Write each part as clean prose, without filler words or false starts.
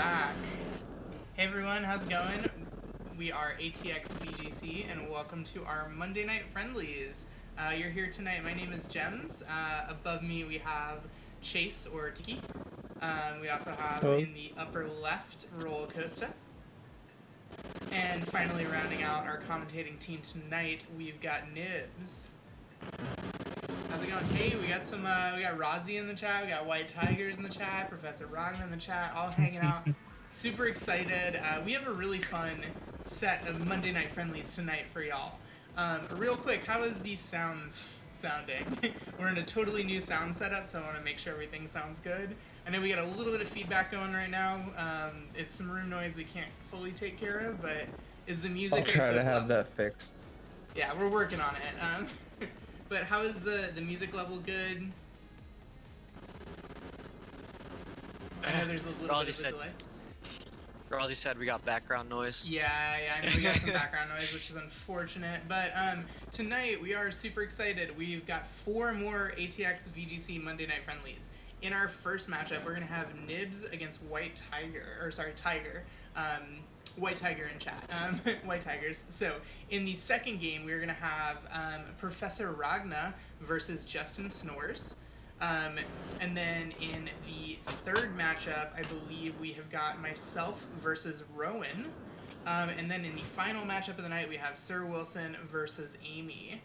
back. Hey everyone, how's it going? We are ATX VGC and welcome to our Monday Night Friendlies. You're here tonight. My name is Gems. Above me we have Chase or Tiki. We also have in the upper left Roller Coaster. And finally rounding out our commentating team tonight, we've got Nibs. How's it going? Hey, we got some, we got Rozzy in the chat, we got White Tigers in the chat, Professor Ragnar in the chat, all hanging out. Super excited. We have a really fun set of Monday Night Friendlies tonight for y'all. Real quick, how is these sounds sounding? We're in a totally new sound setup, so I want to make sure everything sounds good. I know we got a little bit of feedback going right now. It's some room noise we can't fully take care of, but is the music I'll try to have that fixed. Yeah, we're working on it. But how is the music level good? I know there's a little bit of a delay. Rozzy said we got background noise. Yeah, I know we got some background noise, which is unfortunate. But tonight we are super excited. We've got 4 more ATX VGC Monday Night Friendlies. In our first matchup, we're gonna have Nibs against Tiger. White Tiger in chat. White Tigers. So in the second game, we're gonna have Professor Ragnar versus Justin Snores. And then in the third matchup, I believe we have got myself versus Rowan. And then in the final matchup of the night, we have Sir Wilson versus Amy.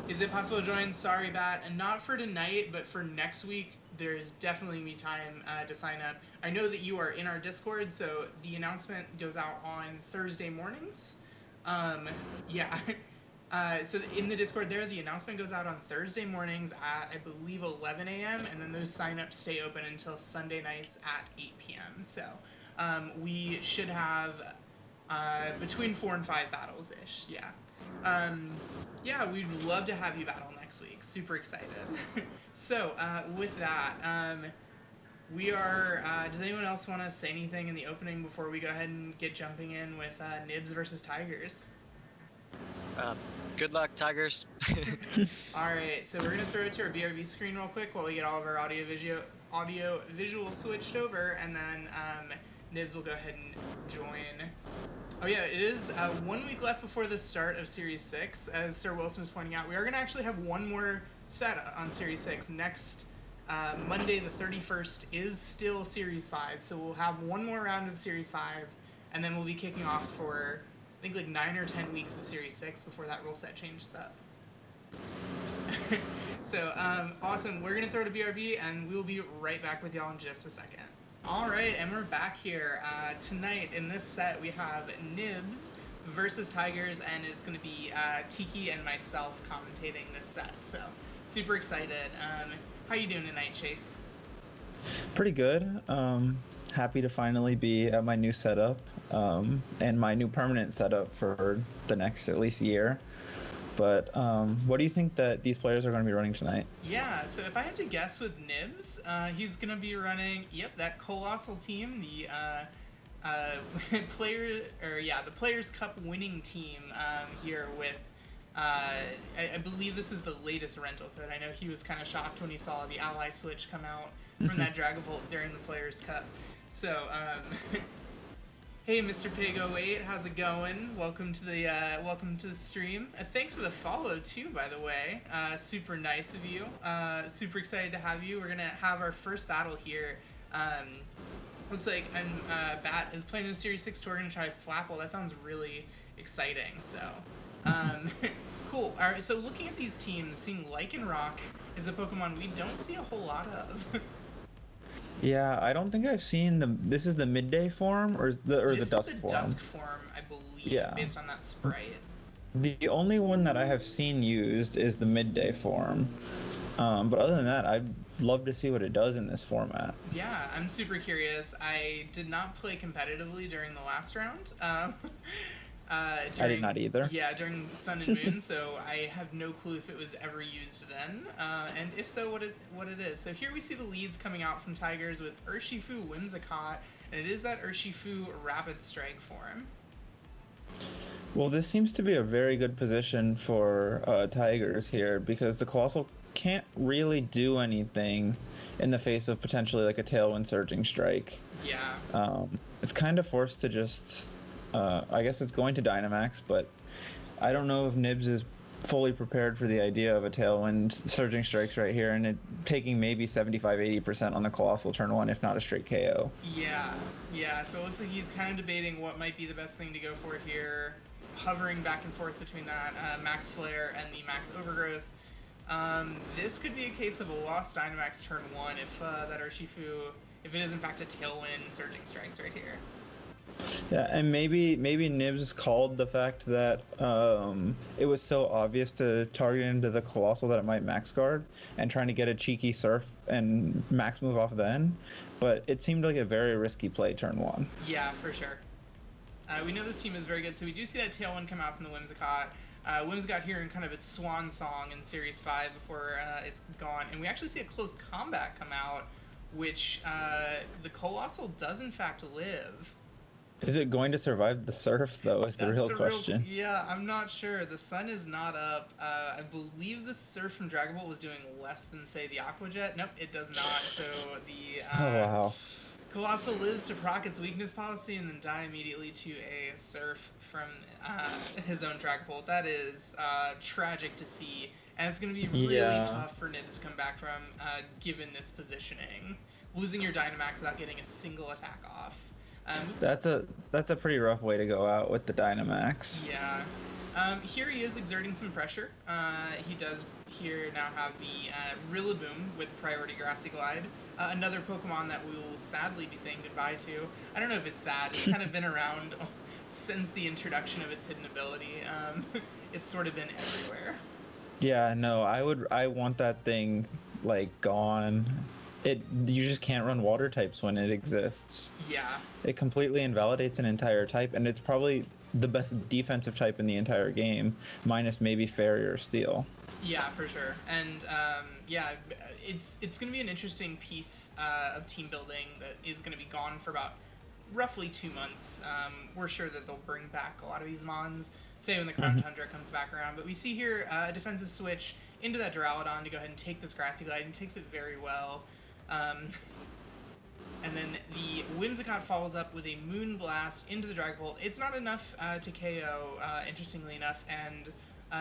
Is it possible to join? Sorry, Bat. And not for tonight, but for next week, there's definitely gonna be time to sign up. I know that you are in our Discord, so the announcement goes out on Thursday mornings. Yeah. So in the Discord there, the announcement goes out on Thursday mornings at, I believe, 11 a.m., and then those sign-ups stay open until Sunday nights at 8 p.m. So we should have between 4 and 5 battles-ish, yeah. Yeah, we'd love to have you battle next week. Super excited. So with that, we are, does anyone else want to say anything in the opening before we go ahead and get jumping in with Nibs versus Tigers? Good luck, Tigers. Alright, so we're going to throw it to our BRB screen real quick while we get all of our audio visual switched over, and then Nibs will go ahead and join. Oh yeah, it is 1 week left before the start of Series 6. As Sir Wilson was pointing out, we are going to actually have one more set on Series 6. Next Monday the 31st is still Series 5, so we'll have one more round of Series 5, and then we'll be kicking off for, I think, like 9 or 10 weeks of Series 6 before that rule set changes up. So, awesome. We're going to throw to BRB, and we'll be right back with y'all in just a second. Alright, and we're back here. Tonight, in this set, we have Nibs versus Tigers, and it's going to be Tiki and myself commentating this set, so super excited. How you doing tonight, Chase? Pretty good. Happy to finally be at my new setup, and my new permanent setup for the next at least year. But what do you think that these players are going to be running tonight? Yeah, so if I had to guess with Nibs, he's going to be running, that Colossal team, the the Players Cup winning team here with, I believe this is the latest rental code. I know he was kind of shocked when he saw the Ally Switch come out from that Dragapult during the Players Cup. So, hey, Mr. Pig 08, how's it going? Welcome to the stream. Thanks for the follow too, by the way. Super nice of you. Super excited to have you. We're gonna have our first battle here. Looks like Bat is playing in a Series 6 tour. We're gonna try Flapple. That sounds really exciting. So, cool. All right. So looking at these teams, seeing Lycanroc is a Pokemon we don't see a whole lot of. Yeah, I don't think I've seen this is the midday form or the dusk form? This is the dusk form, I believe, based on that sprite. The only one that I have seen used is the midday form. But other than that, I'd love to see what it does in this format. Yeah, I'm super curious. I did not play competitively during the last round. I did not either. Yeah, during Sun and Moon, so I have no clue if it was ever used then, and if so, what it is. So here we see the leads coming out from Tigers with Urshifu Whimsicott, and it is that Urshifu Rapid Strike form. Well, this seems to be a very good position for Tigers here because the Colossal can't really do anything in the face of potentially like a Tailwind Surging Strike. Yeah. It's kind of forced to just, I guess it's going to Dynamax, but I don't know if Nibs is fully prepared for the idea of a Tailwind Surging Strikes right here and it taking maybe 75-80% on the Colossal turn 1, if not a straight KO. Yeah, so it looks like he's kind of debating what might be the best thing to go for here, hovering back and forth between that Max Flare and the Max Overgrowth. This could be a case of a lost Dynamax turn 1 if that Urshifu, if it is in fact a Tailwind Surging Strikes right here. Yeah, and maybe Nibs called the fact that it was so obvious to target into the Colossal that it might max guard and trying to get a cheeky Surf and max move off then, but it seemed like a very risky play turn 1. Yeah, for sure. We know this team is very good, so we do see that Tailwind come out from the Whimsicott. Whimsicott here in kind of its swan song in Series 5 before it's gone, and we actually see a close combat come out, which the Colossal does in fact live. Is it going to survive the Surf, though, is the real question. Yeah, I'm not sure. The sun is not up. I believe the Surf from Dragon Ball was doing less than, say, the Aqua Jet. Nope, it does not. So the Oh, wow. Colossal lives to proc its weakness policy and then die immediately to a Surf from his own Dragon Ball. That is tragic to see, and it's going to be really tough for Nibs to come back from, given this positioning. Losing your Dynamax without getting a single attack off. That's a pretty rough way to go out with the Dynamax. Yeah. Here he is exerting some pressure. He does here now have the Rillaboom with Priority Grassy Glide. Another Pokemon that we will sadly be saying goodbye to. I don't know if it's sad. It's kind of been around since the introduction of its hidden ability. It's sort of been everywhere. Yeah, no, I want that thing like gone. You just can't run water types when it exists. Yeah. It completely invalidates an entire type, and it's probably the best defensive type in the entire game, minus maybe Fairy or Steel. Yeah, for sure. And yeah, it's going to be an interesting piece of team building that is going to be gone for about roughly 2 months. We're sure that they'll bring back a lot of these mons, say when the Crown Tundra comes back around. But we see here a defensive switch into that Duraludon to go ahead and take this Grassy Glide, and takes it very well. And then the Whimsicott follows up with a Moonblast into the Dragapult. It's not enough to KO, interestingly enough, and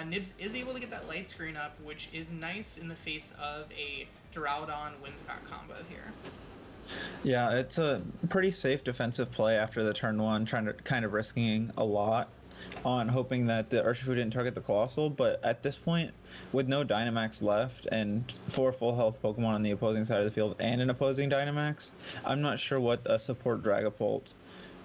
Nibs is able to get that light screen up, which is nice in the face of a Duraludon Whimsicott combo here. Yeah, it's a pretty safe defensive play after the turn 1, kind of risking a lot on hoping that the Urshifu didn't target the Colossal, but at this point, with no Dynamax left and 4 full health Pokemon on the opposing side of the field and an opposing Dynamax, I'm not sure what a support Dragapult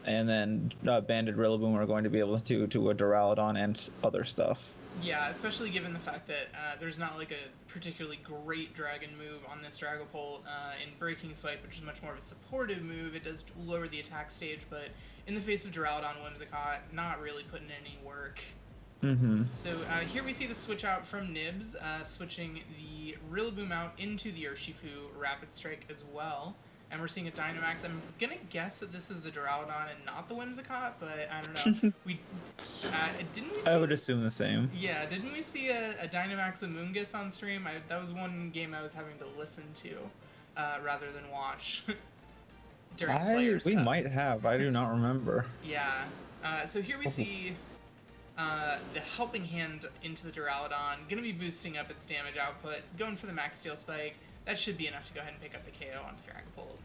and then Banded Rillaboom are going to be able to do to a Duraludon and other stuff. Yeah, especially given the fact that there's not like a particularly great dragon move on this Dragapult in Breaking Swipe, which is much more of a supportive move. It does lower the attack stage, but in the face of Duraludon Whimsicott, not really putting in any work. So here we see the switch out from Nibs, switching the Rillaboom out into the Urshifu Rapid Strike as well. And we're seeing a Dynamax. I'm gonna guess that this is the Duraludon and not the Whimsicott, but I don't know. Didn't we see, I would assume the same. Yeah, didn't we see a Dynamax Amoonguss on stream? That was one game I was having to listen to rather than watch during Players We Cup. might have. I do not remember. Yeah. So here we see the Helping Hand into the Duraludon. Gonna be boosting up its damage output. Going for the Max Steel Spike. That should be enough to go ahead and pick up the KO on Dragapult.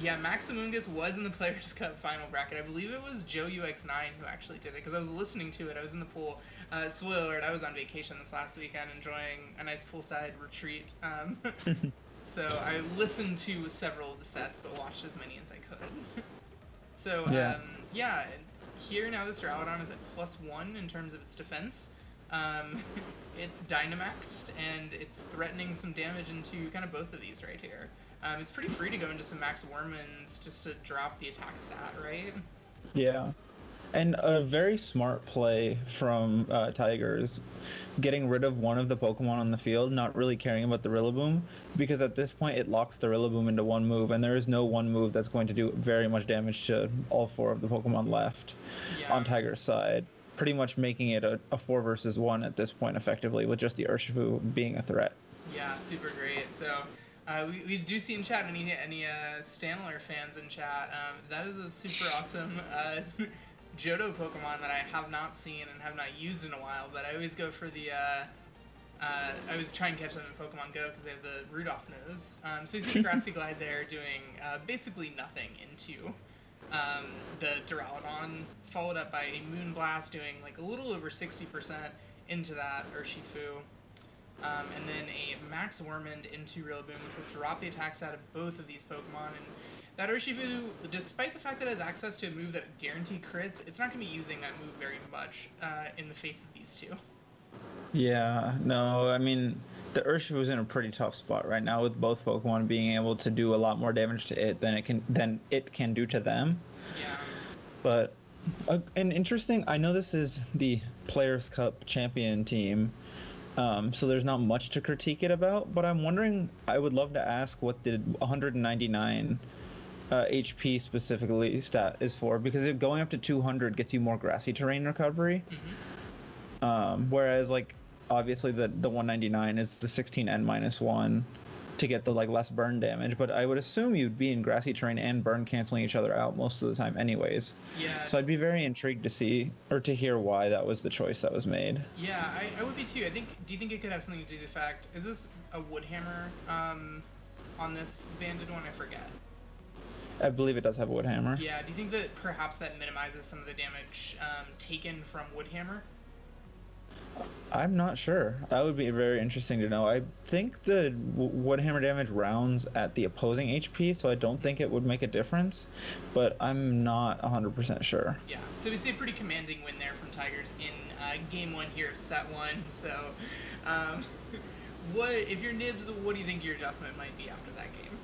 Yeah, Max Amoonguss was in the Players' Cup final bracket. I believe it was Joe UX9 who actually did it, because I was listening to it. I was in the pool. Spoiler alert, I was on vacation this last weekend enjoying a nice poolside retreat. So I listened to several of the sets, but watched as many as I could. So, yeah, here now this Duraludon is at +1 in terms of its defense. It's Dynamaxed, and it's threatening some damage into kind of both of these right here. It's pretty free to go into some Max Wormans just to drop the attack stat, right? Yeah. And a very smart play from Tigers, getting rid of one of the Pokemon on the field, not really caring about the Rillaboom, because at this point it locks the Rillaboom into one move, and there is no one move that's going to do very much damage to all four of the Pokemon left on Tiger's side. Pretty much making it a 4 versus 1 at this point, effectively, with just the Urshifu being a threat. Yeah, super great. So we do see in chat any Stanler fans in chat. That is a super awesome Johto Pokemon that I have not seen and have not used in a while, but I always go for the, I always try and catch them in Pokemon Go because they have the Rudolph nose. So you see the Grassy Glide there doing basically nothing into the Duraludon, followed up by a Moonblast doing like a little over 60% into that Urshifu. And then a Max Wormond into Rillaboom, which will drop the attacks out of both of these Pokemon. And that Urshifu, despite the fact that it has access to a move that guaranteed crits, it's not going to be using that move very much in the face of these two. Yeah, no, I mean, the Urshifu is in a pretty tough spot right now with both Pokemon being able to do a lot more damage to it than it can do to them. Yeah. But an interesting, I know this is the Players' Cup champion team, so there's not much to critique it about, but I'm wondering, I would love to ask what the 199 HP specifically stat is for, because if going up to 200 gets you more grassy terrain recovery, whereas like obviously the 199 is the 16N-1 to get the like less burn damage, but I would assume you'd be in grassy terrain and burn canceling each other out most of the time anyways. Yeah. So I'd be very intrigued to see or to hear why that was the choice that was made. Yeah, I would be too. Do you think it could have something to do with the fact, is this a Woodhammer on this banded one? I forget. I believe it does have a Woodhammer. Yeah, do you think that perhaps that minimizes some of the damage taken from Woodhammer? I'm not sure. That would be very interesting to know. I think the Woodhammer damage rounds at the opposing HP, so I don't think it would make a difference, but I'm not 100% sure. Yeah, so we see a pretty commanding win there from Tigers in game 1 here of set 1, so if you're Nibs, what do you think your adjustment might be after that game?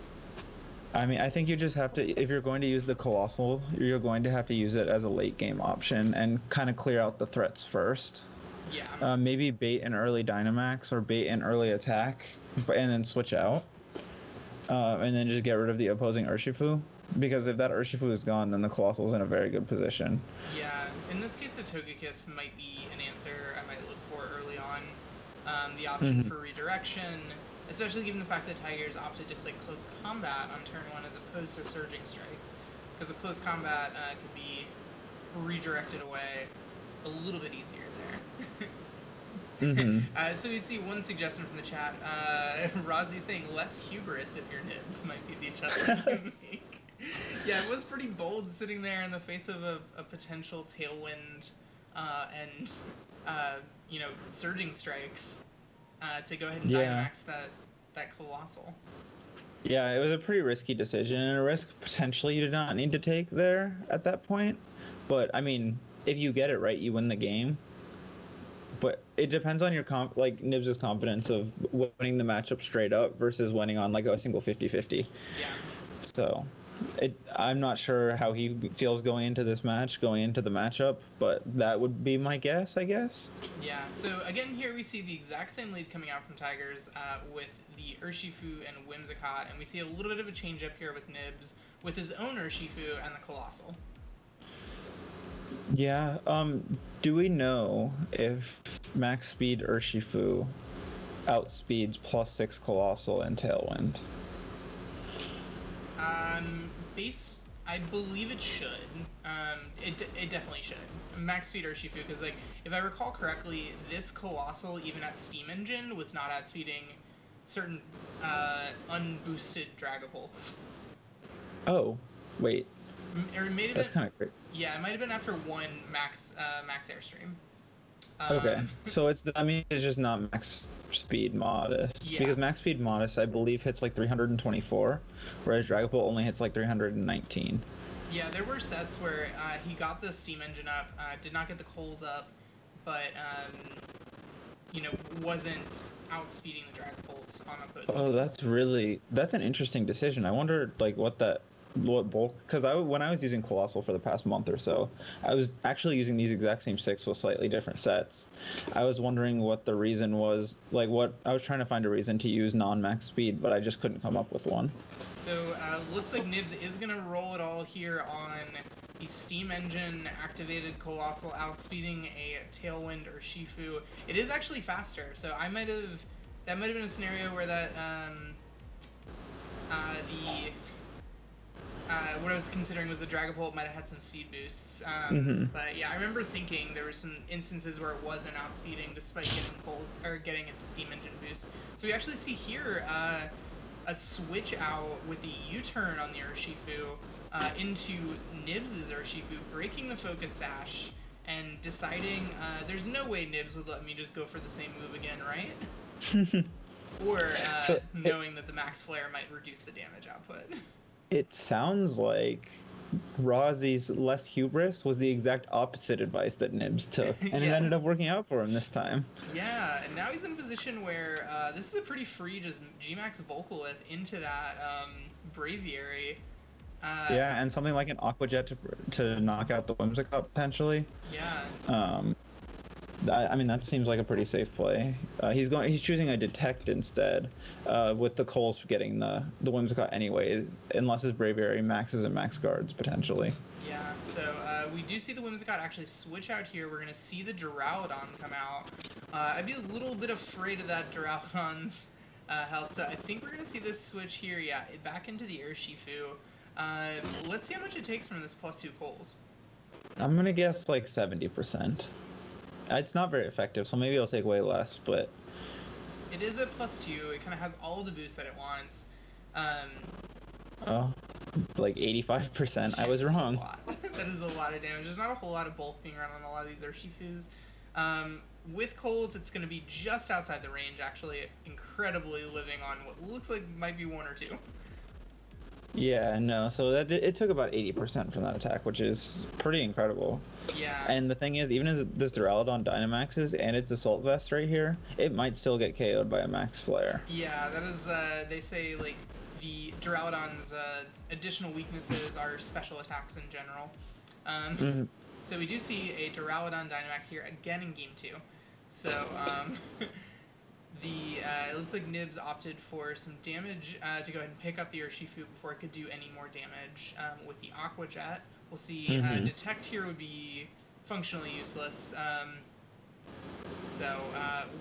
I mean, I think you just have to, if you're going to use the Colossal, you're going to have to use it as a late game option and kind of clear out the threats first. Yeah. Maybe bait an early Dynamax or bait an early attack, and then switch out. And then just get rid of the opposing Urshifu. Because if that Urshifu is gone, then the Colossal's in a very good position. Yeah, in this case, the Togekiss might be an answer I might look for early on. The option for redirection, especially given the fact that Tigers opted to play Close Combat on turn 1 as opposed to Surging Strikes. Because a Close Combat could be redirected away a little bit easier there. So we see one suggestion from the chat. Rozzy saying less hubris if you're Nibs might be the adjustment you make. Yeah, it was pretty bold sitting there in the face of a potential Tailwind and Surging Strikes to go ahead and Dynamax that Colossal. Yeah, it was a pretty risky decision and a risk potentially you did not need to take there at that point. But I mean, if you get it right, you win the game. But it depends on your Nibs' confidence of winning the matchup straight up versus winning on like a single 50-50. Yeah. So I'm not sure how he feels going into this match, going into the matchup, but that would be my guess, I guess. Yeah, so again here we see the exact same lead coming out from Tigers with the Urshifu and Whimsicott, and we see a little bit of a change up here with Nibs with his own Urshifu and the Colossal. Yeah, do we know if max speed Urshifu outspeeds +6 Colossal and Tailwind? I believe it should. It definitely should. Max speed Urshifu, because like if I recall correctly, this Colossal even at Steam Engine was not outspeeding certain unboosted Dragapults. Oh, wait. Or it may have That's been, kind of great. Yeah, it might have been after one max Airstream. Okay, so it's just not max speed Modest. Yeah. Because max speed Modest, I believe, hits like 324, whereas Dragapult only hits like 319. Yeah, there were sets where he got the Steam Engine up, did not get the Coals up, but wasn't outspeeding the Dragapults on opposing. Oh, that's an interesting decision. I wonder like what that what bulk, because when I was using Colossal for the past month or so, I was actually using these exact same six with slightly different sets. I was wondering what the reason was, like what I was trying to find a reason to use non-max speed, but I just couldn't come up with one. So looks like Nibs is gonna roll it all here on the steam engine activated Colossal, outspeeding a Tailwind or Shifu. It is actually faster, so that might have been a scenario where that what I was considering was the Dragapult might have had some speed boosts. But yeah, I remember thinking there were some instances where it wasn't outspeeding despite getting its steam engine boost. So we actually see here a switch out with the U-turn on the Urshifu into Nibs' Urshifu, breaking the focus sash and deciding there's no way Nibs would let me just go for the same move again, right? Or knowing that the max flare might reduce the damage output. It sounds like Rozzie's less hubris was the exact opposite advice that Nibs took, and it ended up working out for him this time. Yeah, and now he's in a position where this is a pretty free just Gmax Volcolith into that Braviary. Yeah, and something like an Aqua Jet to knock out the Whimsicott potentially. Yeah. I mean, that seems like a pretty safe play. He's choosing a Detect instead, with the Coles getting the Whimsicott anyway, unless his Braviary maxes and max guards potentially. Yeah, so we do see the Whimsicott actually switch out here. We're gonna see the Duraludon come out. I'd be a little bit afraid of that Duraludon's health, so I think we're gonna see this switch here. Yeah, back into the Urshifu. Let's see how much it takes from this +2 Coles. I'm gonna guess like 70%. It's not very effective, so maybe it'll take way less, but... It is a +2. It kind of has all of the boosts that it wants. Oh, like 85%. I was wrong. That is a lot of damage. There's not a whole lot of bulk being run on a lot of these Urshifus. With Coles, it's going to be just outside the range, actually, incredibly living on what looks like might be 1 or 2. Yeah, no, so it took about 80% from that attack, which is pretty incredible. Yeah. And the thing is, even as this Duraludon Dynamaxes and its Assault Vest right here, it might still get KO'd by a Max Flare. Yeah, that is, they say, like, the Duraludon's additional weaknesses are special attacks in general. So we do see a Duraludon Dynamax here again in Game 2. So, it looks like Nibs opted for some damage to go ahead and pick up the Urshifu before it could do any more damage with the Aqua Jet. We'll see Detect here would be functionally useless.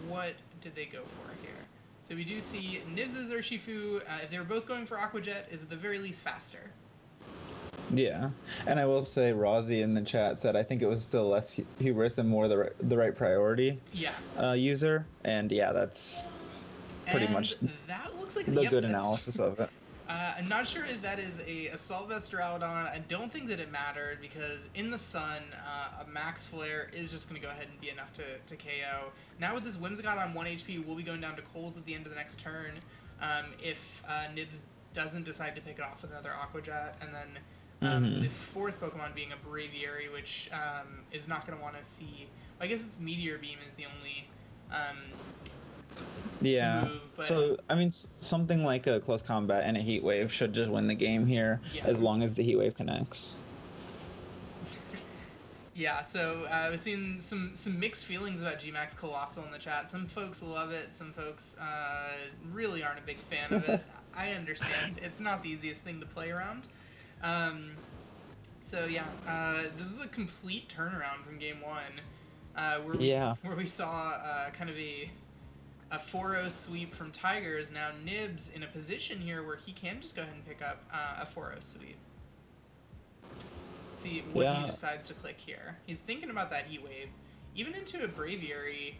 What did they go for here? So we do see Nibs' Urshifu, if they were both going for Aqua Jet, is at the very least faster. Yeah, and I will say Rozzy in the chat said I think it was still less hubris and more the right priority user, and yeah, that's pretty much that looks like the good analysis of it. I'm not sure if that is a Assault Vest Duraludon. I don't think that it mattered because in the sun, a Max Flare is just going to go ahead and be enough to KO. Now with this Whimsicott on 1 HP, we'll be going down to Coles at the end of the next turn if Nibs doesn't decide to pick it off with another Aqua Jet, and then the fourth Pokemon being a Braviary, which is not going to want to see... I guess it's Meteor Beam is the only move. But so, I mean, something like a Close Combat and a Heat Wave should just win the game here, as long as the Heat Wave connects. Yeah, so I've seen some mixed feelings about Gmax Colossal in the chat. Some folks love it, some folks really aren't a big fan of it. I understand. It's not the easiest thing to play around. This is a complete turnaround from Game 1, where we saw kind of a 4-0 sweep from Tigers. Now Nibs in a position here where he can just go ahead and pick up a 4-0 sweep. Let's see what he decides to click here. He's thinking about that Heat Wave. Even into a Braviary,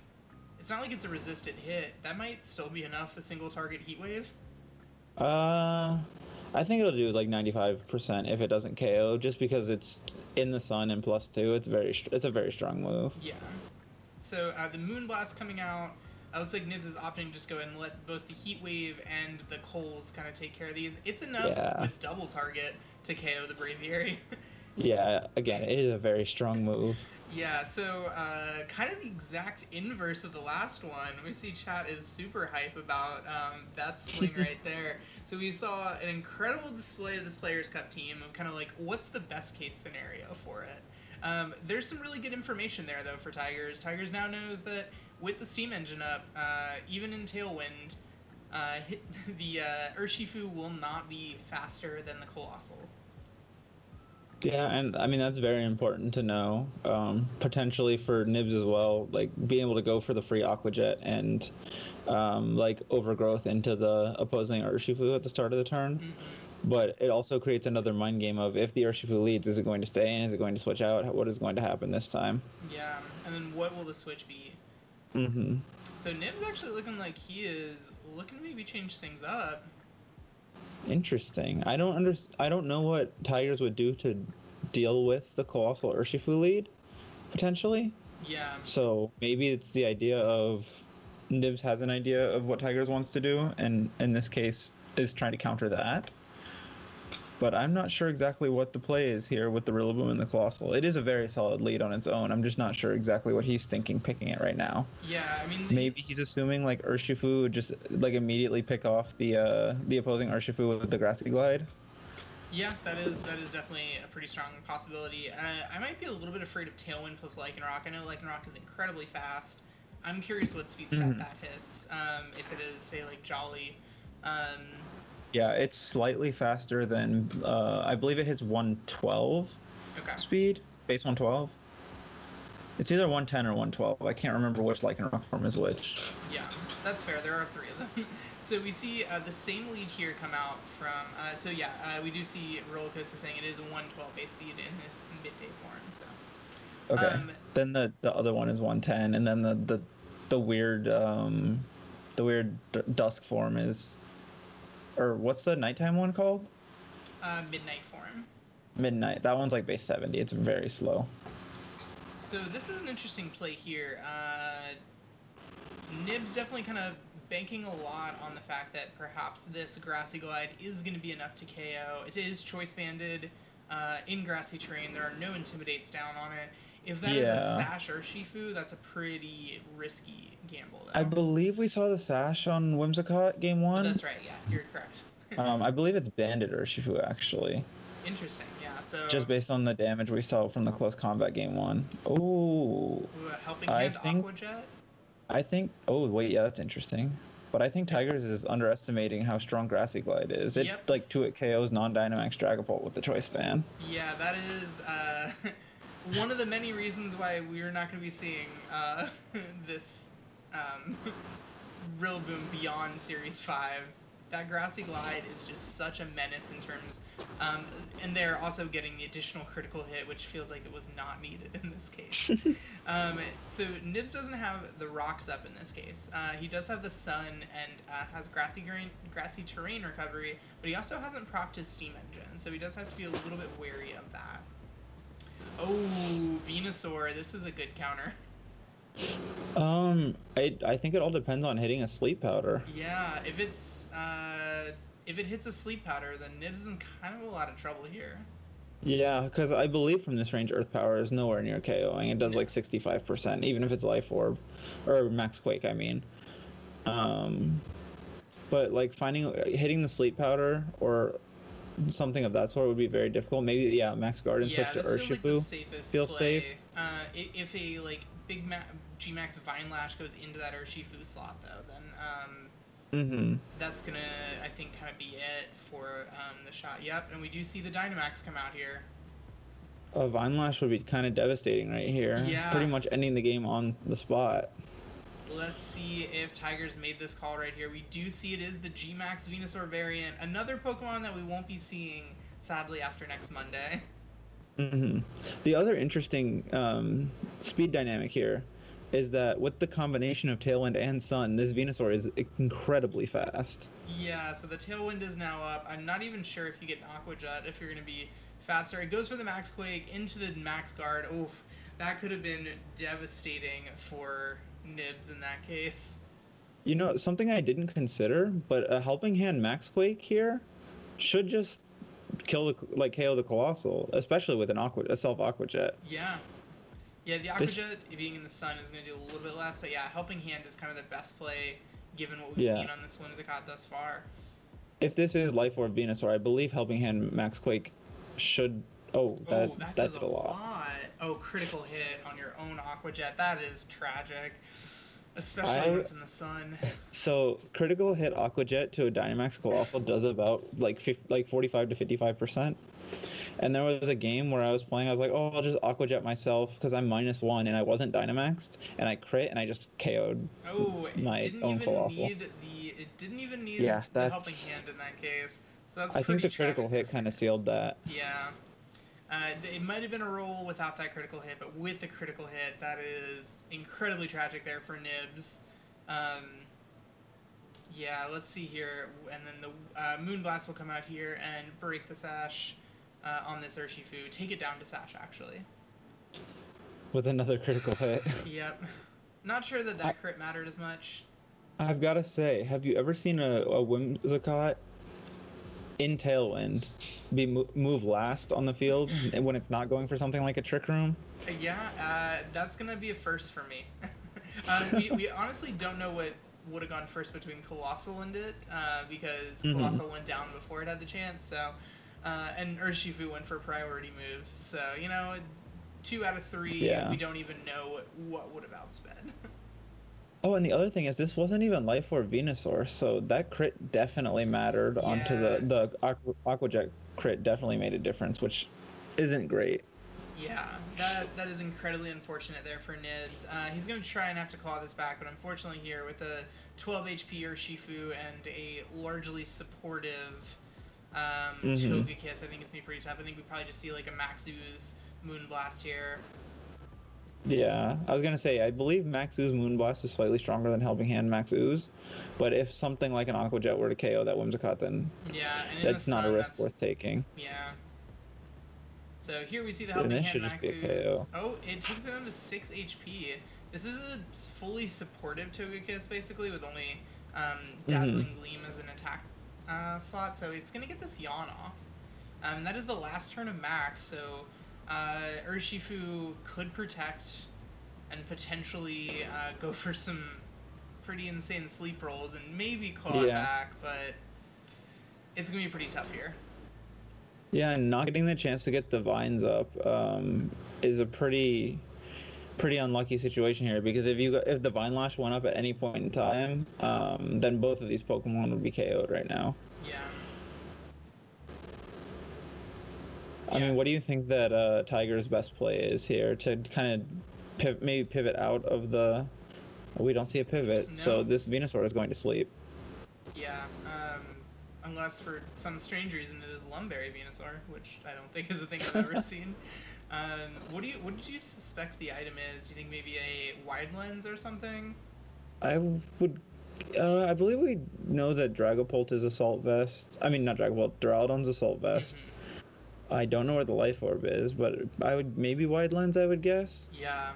it's not like it's a resisted hit. That might still be enough, a single target Heat Wave. I think it'll do like 95% if it doesn't KO, just because it's in the sun and +2. It's a very strong move. Yeah. So the Moonblast coming out. Looks like Nibs is opting to just go ahead and let both the Heat Wave and the Coles kind of take care of these. It's enough with double target to KO the Braviary. Yeah, again, it is a very strong move. Yeah, so kind of the exact inverse of the last one. We see chat is super hype about that swing right there. So we saw an incredible display of this Players' Cup team of kind of like what's the best case scenario for it. There's some really good information there though for Tigers. Tigers now knows that with the steam engine up, even in Tailwind, the Urshifu will not be faster than the Colossal. Yeah, and I mean that's very important to know. Potentially for Nibs as well, like being able to go for the free Aqua Jet and like overgrowth into the opposing Urshifu at the start of the turn. Mm-hmm. But it also creates another mind game of if the Urshifu leads, is it going to stay in? Is it going to switch out? What is going to happen this time? Yeah, and then what will the switch be? Mm-hmm. So Nib's actually looking like he is looking to maybe change things up. Interesting. I don't know what Tigers would do to deal with the Colossal Urshifu lead, potentially. Yeah. So maybe it's the idea of Nibs has an idea of what Tigers wants to do, and in this case is trying to counter that. But I'm not sure exactly what the play is here with the Rillaboom and the Colossal. It is a very solid lead on its own. I'm just not sure exactly what he's thinking picking it right now. Yeah, I mean... Maybe he's assuming like Urshifu would just like immediately pick off the opposing Urshifu with the Grassy Glide. Yeah, that is definitely a pretty strong possibility. I might be a little bit afraid of Tailwind plus Lycanroc. I know Lycanroc is incredibly fast. I'm curious what speed stat that hits. If it is, say, like Jolly. Yeah, it's slightly faster than, I believe it hits 112 speed, base 112. It's either 110 or 112. I can't remember which Lycanroc form is which. Yeah, that's fair. There are three of them. So we see the same lead here come out from, we do see Rollercoaster saying it is a 112 base speed in this midday form, so. Okay, then the other one is 110, and then the weird dusk form is, or what's the nighttime one called? Midnight form. Midnight. That one's like base 70. It's very slow. So this is an interesting play here. Nib's definitely kind of banking a lot on the fact that perhaps this Grassy Glide is going to be enough to KO. It is choice banded in grassy terrain. There are no intimidates down on it. If that is a Sash Urshifu, that's a pretty risky gamble, though. I believe we saw the Sash on Whimsicott game 1. Oh, that's right, yeah, you're correct. I believe it's banded Urshifu, actually. Interesting, yeah, so... Just based on the damage we saw from the close combat game 1. Oh. Helping Hand Aqua Jet? I think... Oh, wait, yeah, that's interesting. But I think Tigers is underestimating how strong Grassy Glide is. It, like, 2-hit KOs non-Dynamax Dragapult with the choice ban. Yeah, that is... one of the many reasons why we're not going to be seeing this Rillaboom beyond Series 5. That Grassy Glide is just such a menace in terms... and they're also getting the additional critical hit, which feels like it was not needed in this case. So Nibs doesn't have the rocks up in this case. He does have the sun and has grassy terrain recovery, but he also hasn't procced his steam engine, so he does have to be a little bit wary of that. Oh, Venusaur, this is a good counter. I think it all depends on hitting a sleep powder. Yeah, if it hits a sleep powder, then Nibs is in kind of a lot of trouble here. Yeah, because I believe from this range Earth Power is nowhere near KOing. It does like 65%, even if it's Life Orb, or Max Quake, I mean. But like hitting the sleep powder or something of that sort would be very difficult. Maybe Max Guard and switch to Urshifu. Feels safe. If a big G-Max Vine Lash goes into that Urshifu slot though, then that's gonna, I think, kind of be it for the shot. Yep, and we do see the Dynamax come out here. A Vine Lash would be kind of devastating right here. Yeah. Pretty much ending the game on the spot. Let's see if Tigers made this call right here. We do see it is the G-Max Venusaur variant. Another Pokemon that we won't be seeing, sadly, after next Monday. The other interesting speed dynamic here is that with the combination of Tailwind and Sun, this Venusaur is incredibly fast. Yeah, so the Tailwind is now up. I'm not even sure if you get an Aqua Jet, if you're going to be faster. It goes for the Max Quake into the Max Guard. Oof, that could have been devastating for Nibs in that case. You know, something I didn't consider, but a Helping Hand Max Quake here should just KO the Colossal, especially with a self Aqua Jet. Yeah. Yeah, the Aquajet being in the sun is going to do a little bit less, but yeah, Helping Hand is kind of the best play given what we've seen on this Whimsicott thus far. If this is Life Orb Venusaur, I believe Helping Hand Max Quake should... that does did a lot. Oh, critical hit on your own Aquajet. That is tragic. Especially when it's in the sun. So, critical hit Aquajet to a Dynamax Colossal does about like 45 to 55%. And there was a game where I was playing, I was like, oh, I'll just Aquajet myself because I'm -1 and I wasn't Dynamaxed, and I crit and I just KO'd my own Colossal. It didn't even need the Helping Hand in that case. So that's I think the critical hit kind of sealed that. Yeah. It might have been a roll without that critical hit, but with the critical hit, that is incredibly tragic there for Nibs. Yeah, let's see here. And then the Moonblast will come out here and break the Sash on this Urshifu. Take it down to Sash, actually. With another critical hit. Yep. Not sure that crit mattered as much. I've got to say, have you ever seen a Whimsicott in Tailwind move last on the field when it's not going for something like a Trick Room? Yeah, that's going to be a first for me. We honestly don't know what would have gone first between Colossal and it, because Colossal went down before it had the chance, so... and Urshifu went for a priority move, so, 2 out of 3, we don't even know what would have outsped. Oh, and the other thing is, this wasn't even Life Orb Venusaur, so that crit definitely mattered onto the Aquajet crit definitely made a difference, which isn't great. Yeah, that is incredibly unfortunate there for Nibs. He's going to try and have to claw this back, but unfortunately here, with a 12 HP Urshifu and a largely supportive Togekiss, I think it's going to be pretty tough. I think we probably just see like a Max Ooze Moonblast here. Yeah, I was going to say, I believe Max Ooze Moonblast is slightly stronger than Helping Hand Max Ooze, but if something like an Aquajet were to KO that Whimsicott, then that's not a risk worth taking. Yeah. So here we see the Helping Hand Max Ooze. Oh, it takes it down to 6 HP. This is a fully supportive Togekiss, basically, with only Dazzling Gleam as an attack slot, so it's going to get this Yawn off. That is the last turn of Max, so Urshifu could protect and potentially go for some pretty insane sleep rolls and maybe claw back, but it's going to be pretty tough here. Yeah, and not getting the chance to get the vines up is a pretty unlucky situation here, because if the Vine Lash went up at any point in time, then both of these Pokemon would be KO'd right now. Yeah. I mean, what do you think that Tiger's best play is here to kind of maybe pivot out of the... We don't see a pivot, so this Venusaur is going to sleep. Yeah, unless for some strange reason it is Lumberry Venusaur, which I don't think is a thing I've ever seen. What did you suspect the item is? Do you think maybe a Wide Lens or something? I believe we know that Dragapult is Assault Vest. I mean, not Dragapult, Duraludon's Assault Vest. I don't know where the Life Orb is, but maybe Wide Lens, I would guess. Yeah.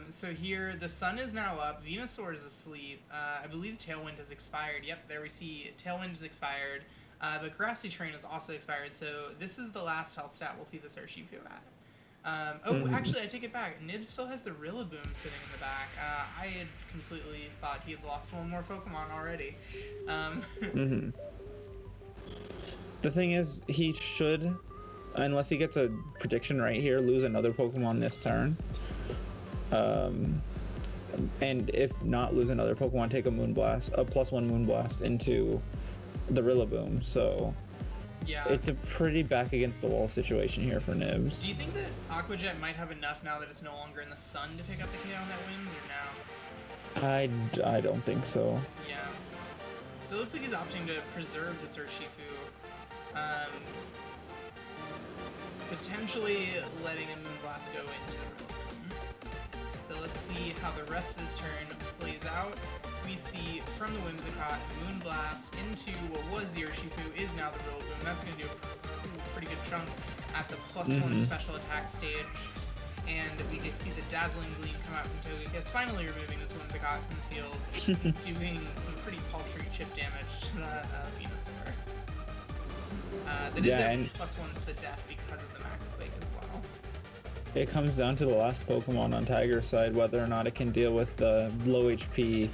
So here, the sun is now up. Venusaur is asleep. I believe Tailwind has expired. Yep, there we see Tailwind is expired. But Grassy Terrain is also expired, so this is the last health stat we'll see this Urshifu at. Actually, I take it back. Nib still has the Rillaboom sitting in the back. I had completely thought he had lost one more Pokemon already. The thing is, he should, unless he gets a prediction right here, lose another Pokemon this turn. And if not lose another Pokemon, take a Moonblast, a +1 Moonblast into the Rillaboom. So yeah, it's a pretty back against the wall situation here for Nibs. Do you think that Aquajet might have enough now that it's no longer in the sun to pick up the KO on that Whims, or no? I don't think so. Yeah. So it looks like he's opting to preserve this Urshifu. Potentially letting a Moonblast go into the Rillaboom. So let's see how the rest of this turn plays out. We see from the Whimsicott, Moonblast into what was the Urshifu is now the Rillaboom. That's going to do a pretty good chunk at the +1 special attack stage. And we can see the Dazzling Gleam come out from Togekiss, finally removing this Whimsicott from the field, doing some pretty paltry chip damage to that Venusaur. That is a +1 Spit Death because of the Max Quake as well. it comes down to the last Pokemon on Tiger's side, whether or not it can deal with the low HP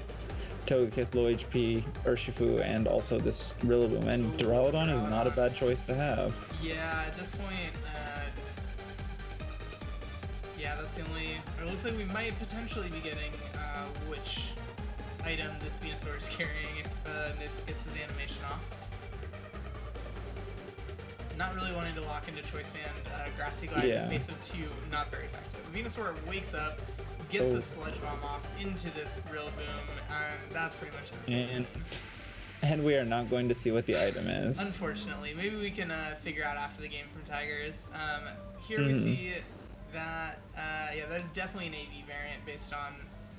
Togekiss, low HP Urshifu, and also this Rillaboom. And Duraludon is not a bad choice to have. Yeah, at this point, yeah, that's the only. It looks like we might potentially be getting which item this Venusaur is carrying if Nibs gets his animation off. Not really wanting to lock into Choice Band, Grassy Glide in the face of 2, not very effective. Venusaur wakes up, gets the Sludge Bomb off into this Rillaboom, and that's pretty much it. And we are not going to see what the item is. Unfortunately. Maybe we can figure out after the game from Tigers. Here we see that, yeah, that is definitely an AV variant based on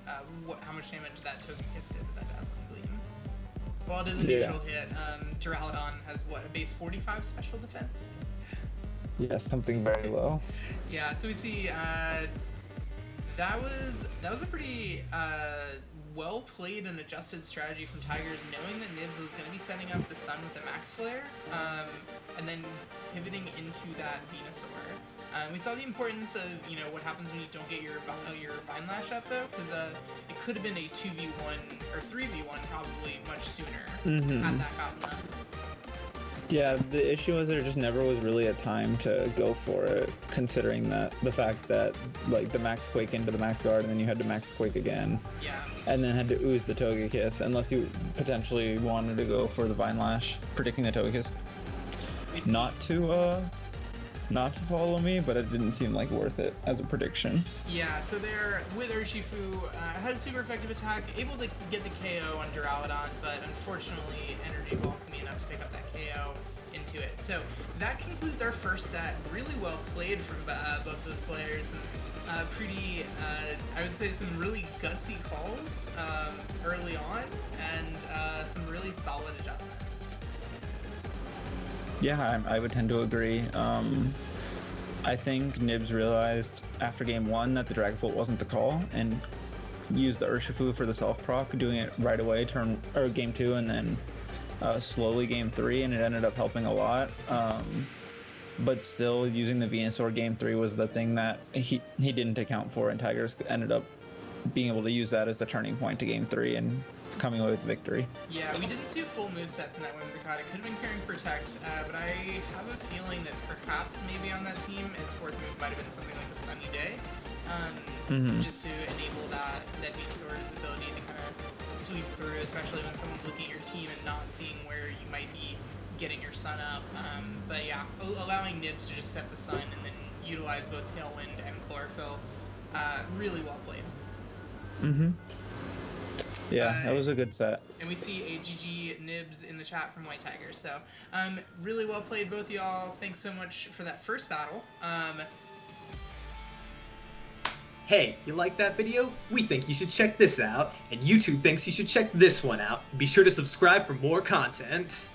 how much damage that Togekiss did with that Dazzling Gleam. While it is a neutral hit, Duraludon has, what, a base 45 special defense? Yeah, something very low. Yeah, so we see that was a pretty well played and adjusted strategy from Tigers, knowing that Nibs was going to be setting up the Sun with a Max Flare, and then pivoting into that Venusaur. We saw the importance of, you know, what happens when you don't get your Vine Lash up, though, because it could have been a 2v1 or 3v1 probably much sooner had that gotten up. Yeah, the issue was there just never was really a time to go for it, considering that the fact that, like, the Max Quake into the Max Guard, and then you had to Max Quake again. Yeah. And then had to ooze the Togekiss, unless you potentially wanted to go for the Vine Lash, predicting the Togekiss. Not to follow me, but it didn't seem like worth it as a prediction. Yeah, so there, with Urshifu, had a super effective attack, able to get the KO on Duraludon, but unfortunately, Energy Ball's gonna be enough to pick up that KO into it. So that concludes our first set. Really well played from both those players. And, pretty, I would say some really gutsy calls early on, and some really solid adjustments. Yeah, I would tend to agree. I think Nibs realized after game 1 that the Dragon Bolt wasn't the call, and used the Urshifu for the self-proc, doing it right away game 2, and then slowly game 3, and it ended up helping a lot. But still, using the Venusaur game 3 was the thing that he didn't account for, and Tigers ended up being able to use that as the turning point to game 3 and coming away with victory. Yeah, we didn't see a full moveset from that Whimsicott. It could have been carrying Protect, but I have a feeling that perhaps maybe on that team, its fourth move might have been something like the Sunny Day, just to enable that Venusaur's ability to kind of sweep through, especially when someone's looking at your team and not seeing where you might be getting your Sun up. But yeah, allowing Nibs to just set the Sun and then utilize both Tailwind and Chlorophyll, really well played. Yeah, that was a good set. And we see a GG Nibs in the chat from White Tiger. So, really well played, both of y'all. Thanks so much for that first battle. Hey, you like that video? We think you should check this out, and YouTube thinks you should check this one out. Be sure to subscribe for more content.